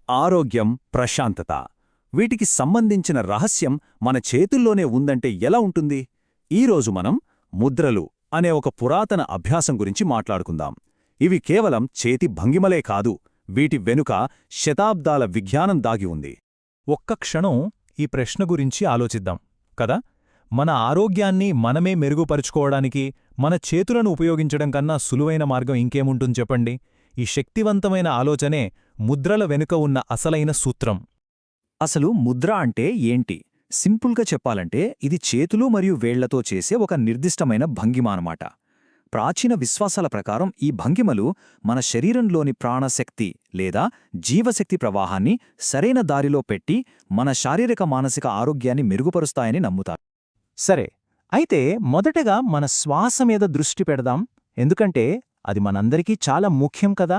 ఆరోగ్యం, ప్రశాంతత. వీటికి సంబంధించిన రహస్యం మన చేతుల్లోనే ఉందంటే ఎలా ఉంటుంది? ఈరోజు మనం ముద్రలు అనే ఒక పురాతన అభ్యాసం గురించి మాట్లాడుకుందాం. ఇవి కేవలం చేతి భంగిమలే కాదు, వీటి వెనుక శతాబ్దాల విజ్ఞానం దాగి ఉంది. ఒక్క క్షణం ఈ ప్రశ్న గురించి ఆలోచిద్దాం కదా. మన ఆరోగ్యాన్ని మనమే మెరుగుపరుచుకోవడానికి మన చేతులను ఉపయోగించడం కన్నా సులువైన మార్గం ఇంకేముంటుంది చెప్పండి. ఈ శక్తివంతమైన ఆలోచనే ముద్రల వెనుక ఉన్న అసలైన సూత్రం. అసలు ముద్ర అంటే ఏంటి? సింపుల్గా చెప్పాలంటే ఇది చేతులు మరియు వేళ్లతో చేసే ఒక నిర్దిష్టమైన భంగిమ అన్నమాట. ప్రాచీన విశ్వాసాల ప్రకారం ఈ భంగిమలు మన శరీరంలోని ప్రాణశక్తి లేదా జీవశక్తి ప్రవాహాన్ని సరైన దారిలో పెట్టి మన శారీరక మానసిక ఆరోగ్యాన్ని మెరుగుపరుస్తాయని నమ్ముతారు. సరే, అయితే మొదటగా మన శ్వాస మీద దృష్టి పెడదాం, ఎందుకంటే అది మనందరికీ చాలా ముఖ్యం కదా.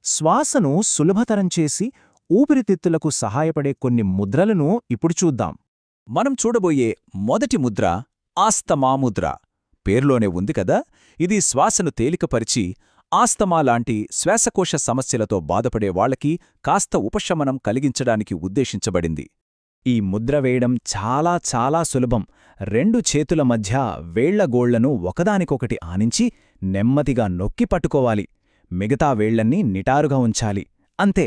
శ్వాసను సులభతరం చేసి ఊపిరితిత్తులకు సహాయపడే కొన్ని ముద్రలను ఇప్పుడు చూద్దాం. మనం చూడబోయే మొదటి ముద్ర ఆస్తమా ముద్ర. పేర్లోనే ఉంది కదా, ఇది శ్వాసను తేలికపరిచి ఆస్తమా లాంటి శ్వాసకోశ సమస్యలతో బాధపడే వాళ్లకి కాస్త ఉపశమనం కలిగించడానికి ఉద్దేశించబడింది. ఈ ముద్ర వేయడం చాలా చాలా సులభం. రెండు చేతుల మధ్య వేళ్లగోళ్లను ఒకదానికొకటి ఆనించి నెమ్మదిగా నొక్కి పట్టుకోవాలి. మిగతా వేళ్లన్నీ నిటారుగా ఉంచాలి. అంతే.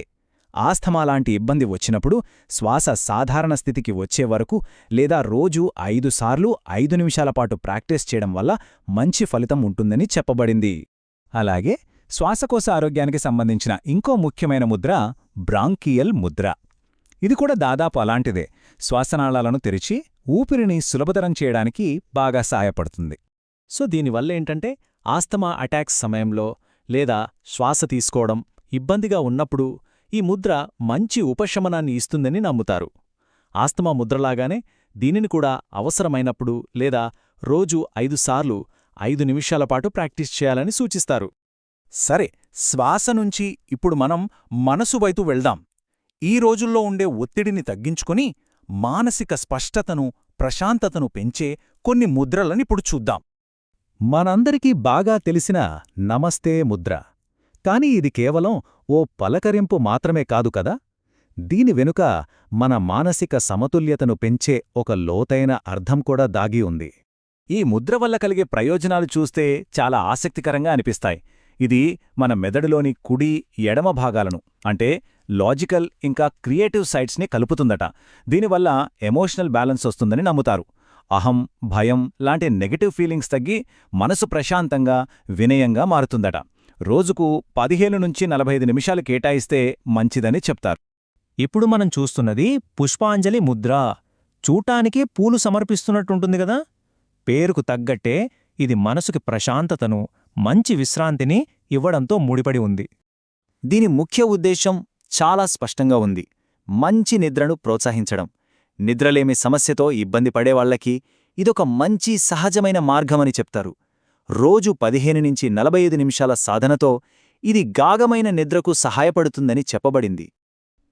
ఆస్థమాలాంటి ఇబ్బంది వచ్చినప్పుడు శ్వాస సాధారణ స్థితికి వచ్చే వరకు లేదా రోజూ 5 సార్లు 5 నిమిషాల పాటు ప్రాక్టీస్ చేయడం వల్ల మంచి ఫలితం ఉంటుందని చెప్పబడింది. అలాగే శ్వాసకోశ ఆరోగ్యానికి సంబంధించిన ఇంకో ముఖ్యమైన ముద్ర బ్రాంకియల్ ముద్ర. ఇది కూడా దాదాపు అలాంటిదే. శ్వాసనాళాలను తెరిచి ఊపిరిని సులభతరం చేయడానికి బాగా సాయపడుతుంది. సో దీనివల్లేంటంటే ఆస్తమా అటాక్స్ సమయంలో లేదా శ్వాస తీసుకోవడం ఇబ్బందిగా ఉన్నప్పుడు ఈ ముద్ర మంచి ఉపశమనాన్ని ఇస్తుందని నమ్ముతారు. ఆస్తమా ముద్రలాగానే దీనిని కూడా అవసరమైనప్పుడు లేదా రోజూ 5 సార్లు 5 నిమిషాల పాటు ప్రాక్టీస్ చేయాలని సూచిస్తారు. సరే, శ్వాస నుంచి ఇప్పుడు మనం మనసు వైపు వెళ్దాం. ఈ రోజుల్లో ఉండే ఒత్తిడిని తగ్గించుకుని మానసిక స్పష్టతను, ప్రశాంతతను పెంచే కొన్ని ముద్రలనిప్పుడు చూద్దాం. మనందరికీ బాగా తెలిసిన నమస్తే ముద్ర. కాని ఇది కేవలం ఓ పలకరింపు మాత్రమే కాదు కదా. దీని వెనుక మన మానసిక సమతుల్యతను పెంచే ఒక లోతైన అర్థం కూడా దాగి ఉంది. ఈ ముద్ర వల్ల కలిగే ప్రయోజనాలు చూస్తే చాలా ఆసక్తికరంగా అనిపిస్తాయి. ఇది మన మెదడులోని కుడి, ఎడమ భాగాలను అంటే లాజికల్ ఇంకా క్రియేటివ్ సైడ్స్ని కలుపుతుందట. దీనివల్ల ఎమోషనల్ బ్యాలెన్స్ వస్తుందని నమ్ముతారు. అహం, భయం లాంటి నెగటివ్ ఫీలింగ్స్ తగ్గి మనసు ప్రశాంతంగా, వినయంగా మారుతుందట. రోజుకు 15 నుంచి 45 నిమిషాలు కేటాయిస్తే మంచిదని చెప్తారు. ఇప్పుడు మనం చూస్తున్నది పుష్పాంజలి ముద్ర. చూటానికి పూలు సమర్పిస్తున్నట్టుంటుంది గదా. పేరుకు తగ్గట్టే ఇది మనసుకి ప్రశాంతతను, మంచి విశ్రాంతిని ఇవ్వడంతో ముడిపడి ఉంది. దీని ముఖ్య ఉద్దేశం చాలా స్పష్టంగా ఉంది: మంచి నిద్రను ప్రోత్సహించడం. నిద్రలేమి సమస్యతో ఇబ్బంది పడేవాళ్లకి ఇదొక మంచి సహజమైన మార్గమని చెప్తారు. రోజు 15 నుంచి 45 నిమిషాల సాధనతో ఇది గాఢమైన నిద్రకు సహాయపడుతుందని చెప్పబడింది.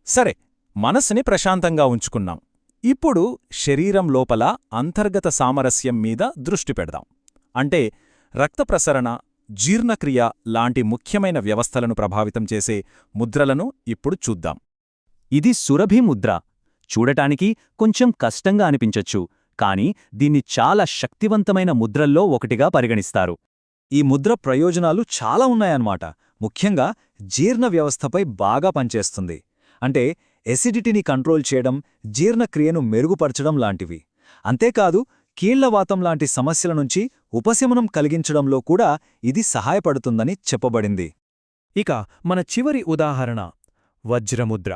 సరే, మనసుని ప్రశాంతంగా ఉంచుకున్నాం. ఇప్పుడు శరీరం లోపల అంతర్గత సామరస్యం మీద దృష్టి పెడదాం. అంటే రక్త ప్రసరణ, జీర్ణక్రియ లాంటి ముఖ్యమైన వ్యవస్థలను ప్రభావితం చేసే ముద్రలను ఇప్పుడు చూద్దాం. ఇది సురభి ముద్ర. చూడటానికి కొంచెం కష్టంగా అనిపించొచ్చు, కానీ దీన్ని చాలా శక్తివంతమైన ముద్రల్లో ఒకటిగా పరిగణిస్తారు. ఈ ముద్ర ప్రయోజనాలు చాలా ఉన్నాయన్నమాట. ముఖ్యంగా జీర్ణ వ్యవస్థపై బాగా పనిచేస్తుంది. అంటే ఎసిడిటీని కంట్రోల్ చేయడం, జీర్ణక్రియను మెరుగుపరచడం లాంటివి. అంతేకాదు, కీళ్లవాతం లాంటి సమస్యల నుంచి ఉపశమనం కలిగించడంలో కూడా ఇది సహాయపడుతుందని చెప్పబడింది. ఇక మన చివరి ఉదాహరణ వజ్రముద్ర.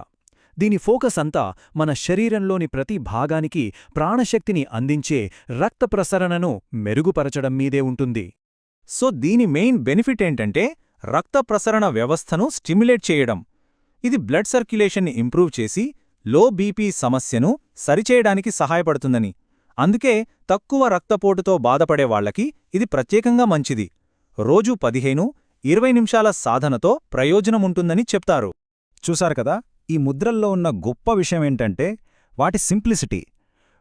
దీని ఫోకస్ అంతా మన శరీరంలోని ప్రతి భాగానికి ప్రాణశక్తిని అందించే రక్త ప్రసరణను మెరుగుపరచడం మీదే ఉంటుంది. సో దీని మెయిన్ బెనిఫిట్ ఏంటంటే రక్త ప్రసరణ వ్యవస్థను స్టిమ్యులేట్ చేయడం. ఇది బ్లడ్ సర్క్యులేషన్ని ఇంప్రూవ్ చేసి లో బీపీ సమస్యను సరిచేయడానికి సహాయపడుతుందని. అందుకే తక్కువ రక్తపోటుతో బాధపడేవాళ్లకి ఇది ప్రత్యేకంగా మంచిది. రోజూ 15-20 నిమిషాల సాధనతో ప్రయోజనముంటుందని చెప్తారు. చూశారు కదా, ఈ ముద్రల్లో ఉన్న గొప్ప విషయమేంటంటే వాటి సింప్లిసిటీ.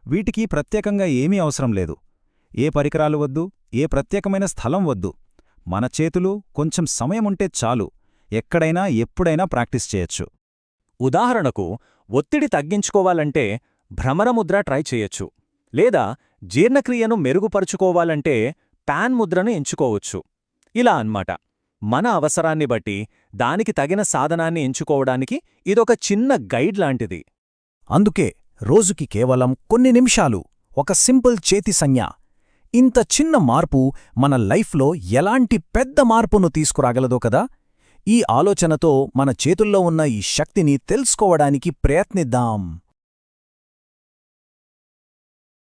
వీటికి ప్రత్యేకంగా ఏమీ అవసరం లేదు. ఏ పరికరాలు వద్దు, ఏ ప్రత్యేకమైన స్థలం వద్దు. మన చేతులు, కొంచెం సమయముంటే చాలు. ఎక్కడైనా ఎప్పుడైనా ప్రాక్టీస్ చేయొచ్చు. ఉదాహరణకు ఒత్తిడి తగ్గించుకోవాలంటే భ్రమరముద్ర ట్రై చేయొచ్చు, లేదా జీర్ణక్రియను మెరుగుపరుచుకోవాలంటే పాన్ ముద్రను ఎంచుకోవచ్చు. ఇలా అన్మాట. మన అవసరాన్ని బట్టి దానికి తగిన సాధనాన్ని ఎంచుకోవడానికి ఇదొక చిన్న గైడ్ లాంటిది. అందుకే రోజుకి కేవలం కొన్ని నిమిషాలు ఒక సింపుల్ చేతి సంజ్ఞ, ఇంత చిన్న మార్పు మన లైఫ్లో ఎలాంటి పెద్ద మార్పును తీసుకురాగలదో కదా. ఈ ఆలోచనతో మన చేతుల్లో ఉన్న ఈ శక్తిని తెలుసుకోవడానికి ప్రయత్నిద్దాం.